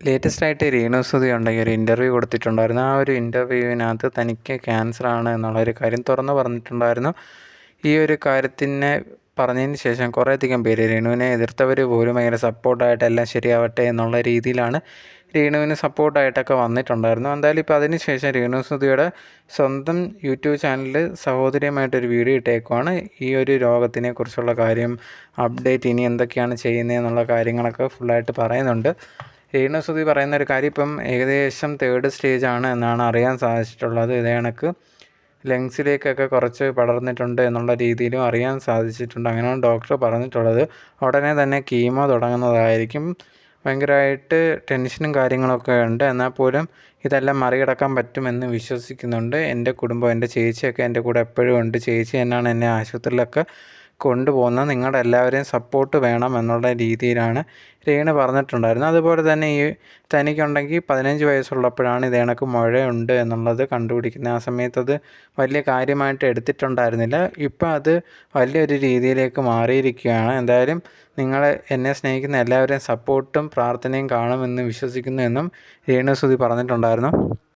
ലേറ്റസ്റ്റായിട്ട് രേണു സുധി ഉണ്ടെങ്കിൽ ഒരു ഇൻ്റർവ്യൂ കൊടുത്തിട്ടുണ്ടായിരുന്നു. ആ ഒരു ഇൻ്റർവ്യൂവിനകത്ത് തനിക്ക് ക്യാൻസറാണ് എന്നുള്ളൊരു കാര്യം തുറന്നു പറഞ്ഞിട്ടുണ്ടായിരുന്നു. ഈ ഒരു കാര്യത്തിനെ പറഞ്ഞതിന് ശേഷം കുറേയധികം പേര് രേണുവിനെ എതിർത്തവർ പോലും ഭയങ്കര സപ്പോർട്ടായിട്ട് എല്ലാം ശരിയാവട്ടെ എന്നുള്ള രീതിയിലാണ് രേണുവിന് സപ്പോർട്ടായിട്ടൊക്കെ വന്നിട്ടുണ്ടായിരുന്നു. എന്തായാലും ഇപ്പോൾ അതിന് ശേഷം രേണു സുധിയുടെ സ്വന്തം യൂട്യൂബ് ചാനലിൽ സഹോദരിയുമായിട്ടൊരു വീഡിയോ ഇട്ടേക്കുവാണ്. ഈ ഒരു രോഗത്തിനെ കുറിച്ചുള്ള കാര്യം, അപ്ഡേറ്റ്, ഇനി എന്തൊക്കെയാണ് ചെയ്യുന്നതെന്നുള്ള കാര്യങ്ങളൊക്കെ ഫുള്ളായിട്ട് പറയുന്നുണ്ട്. രേണു സുധി പറയുന്ന ഒരു കാര്യം, ഇപ്പം ഏകദേശം 3rd സ്റ്റേജാണ് എന്നാണ് അറിയാൻ സാധിച്ചിട്ടുള്ളത്. ഇതേ കണക്ക് ലങ്സിലേക്കൊക്കെ കുറച്ച് പടർന്നിട്ടുണ്ട് എന്നുള്ള രീതിയിലും അറിയാൻ സാധിച്ചിട്ടുണ്ട്. അങ്ങനെയാണ് ഡോക്ടർ പറഞ്ഞിട്ടുള്ളത്. ഉടനെ തന്നെ കീമോ തുടങ്ങുന്നതായിരിക്കും. ഭയങ്കരമായിട്ട് ടെൻഷനും കാര്യങ്ങളൊക്കെ ഉണ്ട്. എന്നാൽ പോലും ഇതെല്ലാം മറികടക്കാൻ പറ്റുമെന്ന് വിശ്വസിക്കുന്നുണ്ട്. എൻ്റെ കുടുംബം, എൻ്റെ ചേച്ചിയൊക്കെ എൻ്റെ കൂടെ എപ്പോഴും ഉണ്ട്. ചേച്ചി തന്നെയാണ് എന്നെ ആശുപത്രിയിലൊക്കെ കൊണ്ടുപോകുന്നത്. നിങ്ങളുടെ എല്ലാവരെയും സപ്പോർട്ട് വേണം എന്നുള്ള രീതിയിലാണ് രേണു പറഞ്ഞിട്ടുണ്ടായിരുന്നത്. അതുപോലെ തന്നെ ഈ തനിക്കുണ്ടെങ്കിൽ 15 വയസ്സുള്ളപ്പോഴാണ് ഇതേ കണക്ക് മുഴയുണ്ട് എന്നുള്ളത് കണ്ടുപിടിക്കുന്നത്. ആ സമയത്ത് അത് വലിയ കാര്യമായിട്ട് എടുത്തിട്ടുണ്ടായിരുന്നില്ല. ഇപ്പം അത് വലിയൊരു രീതിയിലേക്ക് മാറിയിരിക്കുകയാണ്. എന്തായാലും എന്നെ സ്നേഹിക്കുന്ന എല്ലാവരെയും സപ്പോർട്ടും പ്രാർത്ഥനയും കാണുമെന്ന് വിശ്വസിക്കുന്നു എന്നും രേണു സുധി പറഞ്ഞിട്ടുണ്ടായിരുന്നു.